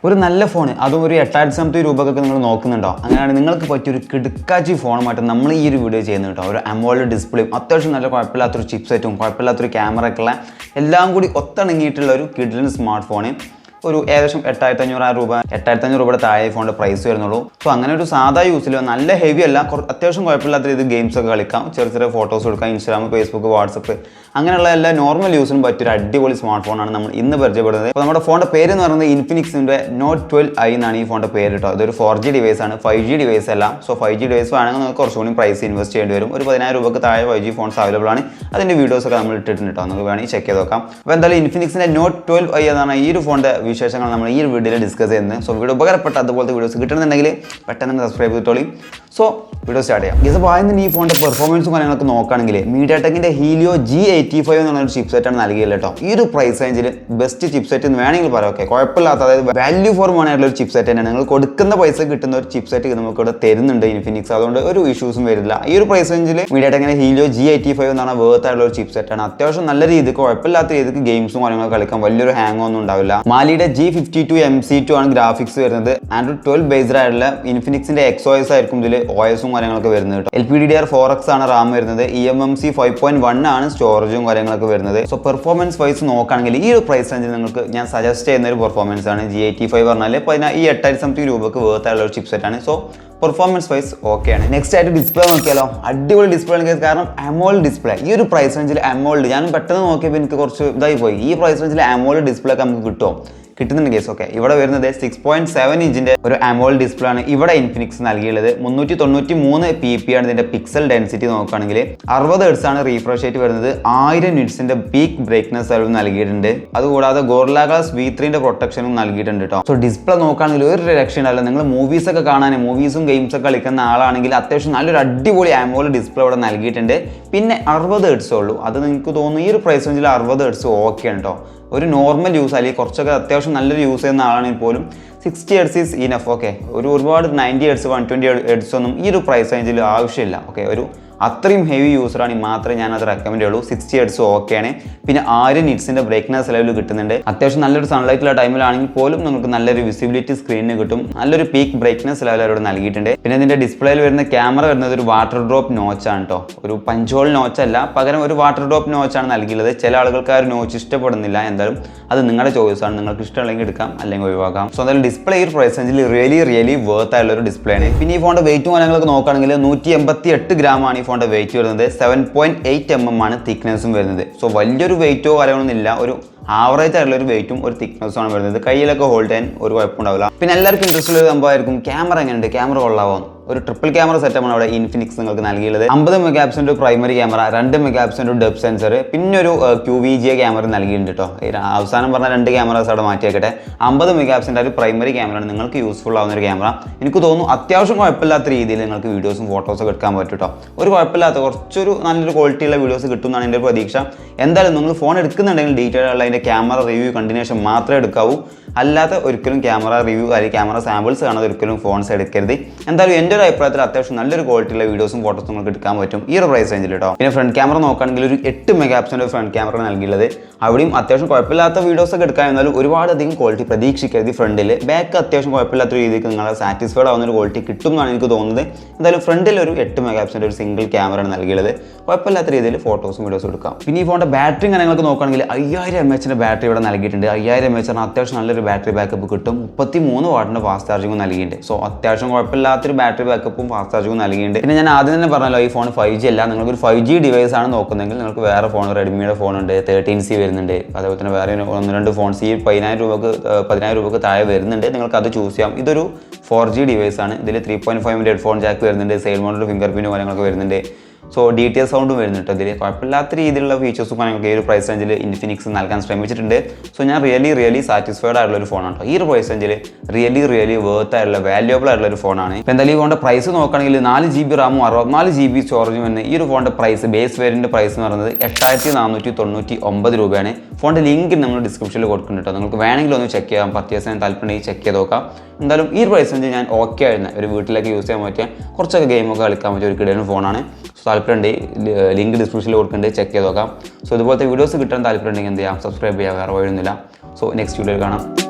ഒരു നല്ല ഫോൺ, അതും ഒരു 8000 രൂപക്കൊക്കെ നിങ്ങൾ നോക്കുന്നുണ്ടോ? അങ്ങനെയാണെങ്കിൽ നിങ്ങൾക്ക് പറ്റിയൊരു കിടുക്കാച്ചി ഫോണുമായിട്ട് നമ്മൾ ഈ ഒരു വീഡിയോ ചെയ്യുന്നത് കേട്ടോ. ഒരു AMOLED ഡിസ്പ്ലേയും അത്യാവശ്യം നല്ല കുഴപ്പമില്ലാത്തൊരു ചിപ്സെറ്റും കുഴപ്പമില്ലാത്തൊരു ക്യാമറ ഒക്കെ ഉള്ള എല്ലാം കൂടി ഒത്തിണങ്ങിയിട്ടുള്ള ഒരു കിഡിലൻ സ്മാർട്ട് ഫോൺ. ഒരു ഏകദേശം 8500 രൂപ, 8500 രൂപയുടെ താഴെ ഫോണിൻ്റെ പ്രൈസ് വരുന്നുള്ളൂ. സോ അങ്ങനെ ഒരു സാധാ യൂസിൽ നല്ല ഹെവി അല്ല, അത്യാവശ്യം കുഴപ്പമില്ലാത്ത രീതിയിൽ ഗെയിംസ് ഒക്കെ കളിക്കാം, ചെറിയ ഫോട്ടോസ് എടുക്കാം, ഇൻസ്റ്റാഗ്രാം, ഫേസ്ബുക്ക്, വാട്സപ്പ് അങ്ങനെയുള്ള എല്ലാ നോർമൽ യൂസിനും പറ്റിയൊരു അടിപൊളി സ്മാർട്ട് ഫോണാണ് നമ്മൾ ഇന്ന് പരിചയപ്പെടുന്നത്. അപ്പോൾ നമ്മുടെ ഫോണിൻ്റെ പേര് എന്ന് പറയുന്നത് ഇൻഫിനിക്സിൻ്റെ Note 12i എന്നാണ് ഈ ഫോണിൻ്റെ പേര് കേട്ടോ. ഇതൊരു 4G ഡിവൈസ് ആണ്, 5G ഡിവൈസ് അല്ല. സോ 5G ഡിവൈസ് വേണമെങ്കിൽ നിങ്ങൾക്ക് കുറച്ചുകൂടി പ്രൈസ് ഇൻവെസ്റ്റ് ചെയ്യേണ്ടി വരും. ഒരു 10000 രൂപക്ക് താഴെ 5G ഫോൺസ് അവൈലബിൾ ആണ്. അതിൻ്റെ വീഡിയോസൊക്കെ നമ്മൾ ഇട്ടിട്ടുണ്ട് കേട്ടോ, നമുക്ക് വേണമെങ്കിൽ ചെക്ക് ചെയ്ത് നോക്കാം. അപ്പോൾ എന്തായാലും ഇൻഫിനിക്സിൻ്റെ Note 12i എന്നാണ് ഈ ഒരു ഫോണിൻ്റെ വിശേഷങ്ങൾ നമ്മൾ ഈ ഒരു വീഡിയോയിൽ ഡിസ്കസ് ചെയ്യുന്നത്. സോ വീഡിയോ ഉപകാരപ്പെട്ട അതുപോലത്തെ വീഡിയോസ് കിട്ടണമെന്നുണ്ടെങ്കിൽ പെട്ടെന്ന് സബ്സ്ക്രൈബ് ചെയ്തോളി. സോ വീഡിയോ സ്റ്റാർട്ട് ചെയ്യാം. ഇത് ആദ്യം ഈ ഫോണിൻ്റെ പെർഫോമൻസും കാര്യങ്ങളൊക്കെ നോക്കുകയാണെങ്കിൽ MediaTekന്റെ Helio G85 എന്നൊരു ചിപ്സെറ്റാണ് നൽകിയത് കേട്ടോ. ഈ ഒരു പ്രൈസ് റേഞ്ചിൽ ബെസ്റ്റ് ചിപ്സെറ്റ് എന്ന് വേണമെങ്കിൽ പറയാം. ഓക്കെ, കുഴപ്പമില്ലാത്ത, അതായത് വാല്യൂ ഫോർ മണി ആയിട്ടുള്ള ഒരു ചിപ്സെറ്റ് തന്നെയാണ്. നിങ്ങൾ കൊടുക്കുന്ന പൈസ കിട്ടുന്ന ഒരു ചിപ്സെറ്റ് നമുക്ക് ഇവിടെ തരുന്നുണ്ട് ഇൻഫിനിക്സ്, അതുകൊണ്ട് ഒരു ഇഷ്യൂസും വരില്ല. ഈ ഒരു പ്രൈസ് റേഞ്ചിൽ MediaTekന്റെ Helio G85 എന്നാണ് വേർത്ത് ആയിട്ടുള്ള ഒരു ചിപ്സെറ്റാണ്. അത്യാവശ്യം നല്ല രീതിക്ക് കുഴപ്പമില്ലാത്ത രീതിക്ക് ഗെയിംസും കാര്യങ്ങളൊക്കെ കളിക്കാൻ വലിയൊരു ഹാങ് ഒന്നും ഉണ്ടാവില്ല. മാലിയുടെ G52 MC2 ആണ് ഗ്രാഫിക്സ് വരുന്നത്. Android 12 ബേസ്ഡ് ആയിട്ടുള്ള ഇൻഫിനിക്സിന്റെ XOS ആയിരിക്കും ഇതിൽ OS കാര്യങ്ങളൊക്കെ വരുന്നത് കേട്ടോ. LPDDR4X ആണ് റാം വരുന്നത്. eMMC 5.1 ആണ് സ്റ്റോറേജും കാര്യങ്ങളൊക്കെ വരുന്നത്. സോ പെർഫോമൻസ് വൈസ് നോക്കുകയാണെങ്കിൽ ഈ ഒരു പ്രൈസ് റേഞ്ചിൽ നിങ്ങൾക്ക് ഞാൻ സജസ്റ്റ് ചെയ്യുന്ന ഒരു പെർഫോമൻസ് ആണ് G85 പറഞ്ഞാൽ. അപ്പോൾ ഈ 8000 രൂപക്ക് വേർത്ത് ആയിട്ടുള്ള ഒരു ചിപ്സെറ്റ് ആണ്. സോ പെർഫോമൻസ് വൈസ് ഓക്കെ ആണ്. നെക്സ്റ്റ് ആയിട്ട് ഡിസ്പ്ലേ നോക്കിയാലോ, അടിപൊളി ഡിസ്പ്ലേ ആണ്. കാരണം AMOLED ഡിസ്പ്ലേ ഈ ഒരു പ്രൈസ് റേഞ്ചിൽ AMOLED ഞാൻ പെട്ടെന്ന് നോക്കിയപ്പോൾ എനിക്ക് കുറച്ച് ഇതായി പോയി. ഈ പ്രൈസ് റേഞ്ചിൽ AMOLED ഡിസ്പ്ലേ ഒക്കെ നമുക്ക് കിട്ടുന്നുണ്ട് കേസ്. ഓക്കെ, ഇവിടെ വരുന്നത് 6.7 ഇഞ്ചിന്റെ ഒരു AMOLED ഡിസ്പ്ലേ ആണ് ഇവിടെ ഇൻഫിനിക്സ് നൽകിയുള്ളത്. 393 pp ആണ് ഇതിന്റെ പിക്സൽ ഡെൻസിറ്റി. നോക്കുകയാണെങ്കിൽ 60 Hz ആണ് റീഫ്രഷ് റേറ്റ് വരുന്നത്. 1000 nitsന്റെ പീക്ക് ബ്രൈറ്റ്നസ് അളവ് നൽകിയിട്ടുണ്ട്. അതുകൂടാതെ Gorilla Glass V3ന്റെ പ്രൊട്ടക്ഷനും നൽകിയിട്ടുണ്ട് കേട്ടോ. സോ ഡിസ്പ്ലേ നോക്കുകയാണെങ്കിൽ ഒരു രക്ഷ അല്ല. നിങ്ങൾ മൂവീസ് ഒക്കെ കാണാൻ, മൂവീസും ഗെയിംസ് ഒക്കെ കളിക്കുന്ന ആളാണെങ്കിൽ അത്യാവശ്യം നല്ലൊരു അടിപൊളി AMOLED ഡിസ്പ്ലേ ഇവിടെ നൽകിയിട്ടുണ്ട്. പിന്നെ 60 Hz ഉള്ളൂ. അത് നിങ്ങൾക്ക് തോന്നുന്നു ഈ ഒരു പ്രൈസ് റേഞ്ചിൽ 60 Hz ഓക്കെ ആണ് കേട്ടോ. ഒരു നോർമൽ യൂസ് അല്ലെങ്കിൽ കുറച്ചൊക്കെ അത്യാവശ്യം നല്ലൊരു യൂസ് ചെയ്യുന്ന ആളാണെങ്കിൽ പോലും 60 Hz ഈസ് ഇനഫ്. ഓക്കെ, ഒരുപാട് 90 Hz 120 Hz ഒന്നും ഈ ഒരു പ്രൈസ് റേഞ്ചിൽ ആവശ്യമില്ല. ഓക്കെ, ഒരു അത്രയും ഹെവി യൂസറാണെങ്കിൽ മാത്രമേ ഞാൻ അത് റെക്കമെൻഡ് ചെയ്യുള്ളൂ. 60 Hz ഓക്കെയാണ്. പിന്നെ 1000 nitsന്റെ ബ്രൈറ്റ്നസ് ലെവൽ കിട്ടുന്നുണ്ട്. അത്യാവശ്യം നല്ലൊരു സൺലൈറ്റുള്ള ടൈമിലാണെങ്കിൽ പോലും നിങ്ങൾക്ക് നല്ലൊരു വിസിബിലിറ്റി സ്ക്രീനിന് കിട്ടും. നല്ലൊരു പീക്ക് ബ്രൈറ്റ്നസ് ലെവൽ അവരോട് നൽകിയിട്ടുണ്ട്. പിന്നെ ഇതിന്റെ ഡിസ്പ്ലേയിൽ വരുന്ന ക്യാമറ വരുന്നത് ഒരു വാട്ടർ ഡ്രോപ്പ് നോച്ചാണ് കേട്ടോ. ഒരു പഞ്ച് ഹോൾ നോച്ചല്ല, പകരം ഒരു വാട്ടർ ഡ്രോപ്പ് നോച്ചാണ് നൽകിയത്. ചില ആളുകൾക്ക് ആ ഒരു നോച്ച് ഇഷ്ടപ്പെടുന്നില്ല. എന്തായാലും അത് നിങ്ങളുടെ ചോയ്സാണ്. നിങ്ങൾക്ക് ഇഷ്ടമുണ്ടെങ്കിൽ എടുക്കാം, അല്ലെങ്കിൽ ഒഴിവാക്കാം. സോ എന്തായാലും ഡിസ്പ്ലേ ഈ പ്രൈസ് റേഞ്ചിൽ റിയലി വേർത്ത് ആയിട്ടുള്ള ഒരു ഡിസ്പ്ലേ ആണ്. പിന്നെ ഈ ഫോണിന്റെ വെയിറ്റും കാര്യങ്ങളൊക്കെ നോക്കുകയാണെങ്കിൽ 188 ഗ്രാമാണ് ഈ ഫോണിന്റെ വെയിറ്റ് വരുന്നത്. 7.8 mm ആണ് തിക്നെസ്സും വരുന്നത്. സോ വലിയൊരു വെയിറ്റോ കാര്യങ്ങളൊന്നും ഇല്ല. ഒരു ആവറേജ് ആയിട്ടുള്ള ഒരു വെയിറ്റും ഒരു തിക്നെസ്സും ആണ് വരുന്നത്. കയ്യിലൊക്കെ ഹോൾഡ് ചെയ്യാൻ ഒരു കുഴപ്പമുണ്ടാവില്ല. പിന്നെ എല്ലാവർക്കും ഇൻട്രസ്റ്റ് ഉള്ള ഒരു സംഭവമായിരിക്കും ക്യാമറ എങ്ങനെയുണ്ട്, ക്യാമറ കൊള്ളാവോ. ഒരു ട്രിപ്പിൾ ക്യാമറ സെറ്റപ്പാണ് അവിടെ ഇൻഫിനിക്സ് നിങ്ങൾക്ക് നൽകിയുള്ളത്. 50 മെഗാപിക്സലിന്റെ പ്രൈമറി ക്യാമറ, 2 മെഗാപിക്സലിന്റെ ഡെപ്ത് സെൻസർ, പിന്നെ ഒരു QVGA ക്യാമറ നൽകിയിട്ടുണ്ട് കേട്ടോ. അവസാനം പറഞ്ഞ 2 ക്യാമറാസ് അവിടെ മാറ്റിയേക്കട്ടെ. 50 മെഗാപിക്സലിന്റെ ഒരു പ്രൈമറി ക്യാമറയാണ് നിങ്ങൾക്ക് യൂസ്ഫുൾ ആവുന്ന ഒരു ക്യാമറ. എനിക്ക് തോന്നുന്നു അത്യാവശ്യം കുഴപ്പമില്ലാത്ത രീതിയിൽ നിങ്ങൾക്ക് വീഡിയോസും ഫോട്ടോസൊക്കെ എടുക്കാൻ പറ്റും കേട്ടോ. ഒരു കുഴപ്പമില്ലാത്ത കുറച്ചൊരു നല്ലൊരു ക്വാളിറ്റിയുള്ള വീഡിയോസ് കിട്ടും എന്നാണ് എൻ്റെ പ്രതീക്ഷ. എന്തായാലും നിങ്ങൾ ഫോൺ എടുക്കുന്നുണ്ടെങ്കിൽ ഡീറ്റെയിൽ ഉള്ള അതിൻ്റെ ക്യാമറ റിവ്യൂ കണ്ടിന്യൂഷൻ മാത്രമേ എടുക്കാവൂ. അല്ലാതെ ഒരിക്കലും ക്യാമറ റിവ്യൂ അല്ലെങ്കിൽ ക്യാമറ സാമ്പിൾസ് കാണാതെ ഒരിക്കലും ഫോൺസ് എടുക്കരുത്. എന്തായാലും എൻ്റെ ഒരു അഭിപ്രായത്തിൽ അത്യാവശ്യം നല്ലൊരു ക്വാളിറ്റിയുള്ള വീഡിയോസും ഫോട്ടോസും നിങ്ങൾക്ക് എടുക്കാൻ പറ്റും ഈ ഒരു പ്രൈസ് റേഞ്ചിൽ കേട്ടോ. പിന്നെ ഫ്രണ്ട് ക്യാമറ നോക്കുകയാണെങ്കിൽ ഒരു 8 മെഗാപിക്സലിന്റെ ഫ്രണ്ട് ക്യാമറ നൽകിയുള്ളത്. അവിടെയും അത്യാവശ്യം കുഴപ്പമില്ലാത്ത വീഡിയോസ് ഒക്കെ എടുക്കാൻ, എന്നാലും ഒരുപാട് അധികം ക്വാളിറ്റി പ്രതീക്ഷിക്കരുത് ഫ്രണ്ടിൽ. ബാക്ക് അത്യാവശ്യം കുഴപ്പമില്ലാത്ത രീതിക്ക് നിങ്ങളെ സാറ്റിസ്ഫൈഡ് ആവുന്ന ഒരു ക്വാളിറ്റി കിട്ടും എന്നാണ് എനിക്ക് തോന്നുന്നത്. എന്തായാലും ഫ്രണ്ടിൽ ഒരു 8 മെഗാപിക്സലിന്റെ ഒരു സിംഗിൾ ക്യാമറയാണ് നൽകിയുള്ളത്. കുഴപ്പമില്ലാത്ത രീതിയിൽ ഫോട്ടോസും വീഡിയോസും എടുക്കാം. പിന്നെ ഈ ഫോണിന്റെ ബാറ്ററി കാര്യങ്ങളൊക്കെ നോക്കുകയാണെങ്കിൽ 5000 mAh ബാറ്ററി ഇവിടെ നൽകിയിട്ടുണ്ട്. 5000 mAh അത്യാവശ്യം നല്ലൊരു ബാറ്ററി ബാക്കപ്പ് കിട്ടും. 33 വാട്ടിന്റെ ഫാസ്റ്റ് ചാർജിങ്ങും നൽകിയിട്ടുണ്ട്. സോ അത്യാവശ്യം കുഴപ്പമില്ലാത്തൊരു ബാറ്ററി ബാക്കപ്പും ഫാസ്റ്റ് ചാർജിങ്ങും നൽകിയിട്ടുണ്ട്. പിന്നെ ഞാൻ ആദ്യം തന്നെ പറഞ്ഞല്ലോ ഈ ഫോൺ 5G അല്ല. നിങ്ങൾക്ക് ഒരു 5G ഡിവൈസ് ആണ് നോക്കുന്നതെങ്കിൽ നിങ്ങൾക്ക് വേറെ ഫോൺ, റെഡ്മിയുടെ ഫോണുണ്ട്, 13C വരുന്നുണ്ട്. അതേപോലെ തന്നെ വേറെ 1-2 ഫോൺസ് ഈ 10000 രൂപക്ക് താഴെ വരുന്നുണ്ട്. നിങ്ങൾക്ക് അത് ചൂസ് ചെയ്യാം. ഇതൊരു 4G ഡിവൈസ് ആണ്. ഇതിൽ 3.5 ഹെഡ്ഫോൺ ജാക്ക് വരുന്നുണ്ട്. സൈഡ് മോഡൽ ഫിംഗർ പ്രിന്റ് കാര്യങ്ങളൊക്കെ വരുന്നുണ്ട്. സോ DTS സൗണ്ടും വരുന്നുണ്ട്. ഇതിൽ കുഴപ്പമില്ലാത്ത രീതിയിലുള്ള ഫീച്ചേഴ്സും കാര്യങ്ങളൊക്കെ ഈ ഒരു പ്രൈസ് റേഞ്ചിൽ ഇൻഫിനിക്സ് നൽകാൻ ശ്രമിച്ചിട്ടുണ്ട്. സോ ഞാൻ റിയലി സാറ്റിസ്ഫൈഡ് ആയിട്ടുള്ള ഒരു ഫോണാണ് കേട്ടോ. ഈ ഒരു പ്രൈസ് റേഞ്ചിൽ റിയലി വേർത്ത് ആയിട്ടുള്ള വാല്യുബിൾ ആയിട്ടുള്ള ഒരു ഫോണാണ്. ഇപ്പോൾ എന്തായാലും ഈ ഫോണിൻ്റെ പ്രൈസ് നോക്കുകയാണെങ്കിൽ 4GB റാമും 64GB സ്റ്റോറേജും വരുന്ന ഈ ഒരു ഫോണിൻ്റെ പ്രൈസ്, ബേസ് വേരിയൻ്റ് പ്രൈസ് എന്ന് പറയുന്നത് 8499 രൂപയാണ്. ഫോണിൻ്റെ ലിങ്ക് നമ്മൾ ഡിസ്ക്രിപ്ഷനിൽ കൊടുക്കുന്നുണ്ട് കേട്ടോ. നിങ്ങൾക്ക് വേണമെങ്കിൽ ഒന്ന് ചെക്ക് ചെയ്യാം. പർച്ചേസ് ചെയ്യാൻ താല്പര്യമുണ്ടെങ്കിൽ ചെക്ക് ചെയ്ത് നോക്കാം. എന്തായാലും ഈ പ്രൈസ് റേഞ്ച് ഞാൻ ഓക്കെ ആയിരുന്നു. ഒരു വീട്ടിലേക്ക് യൂസ് ചെയ്യാൻ പറ്റിയ കുറച്ചൊക്കെ ഗെയിമൊക്കെ കളിക്കാൻ പറ്റിയ ഒരു കിടന്ന ഫോണാണ്. സോ താല്പര്യമുണ്ടെങ്കിൽ ലിങ്ക് ഡിസ്ക്രിപ്ഷനിൽ കൊടുക്കുന്നുണ്ട്, ചെക്ക് ചെയ്ത് നോക്കാം. സോ ഇതുപോലത്തെ വീഡിയോസ് കിട്ടാൻ താല്പര്യമുണ്ടെങ്കിൽ എന്ത് ചെയ്യാം, സബ്സ്ക്രൈബ് ചെയ്യാം. വേറെ വഴിയൊന്നുമില്ല. സോ നെക്സ്റ്റ് വീഡിയോയിൽ കാണാം.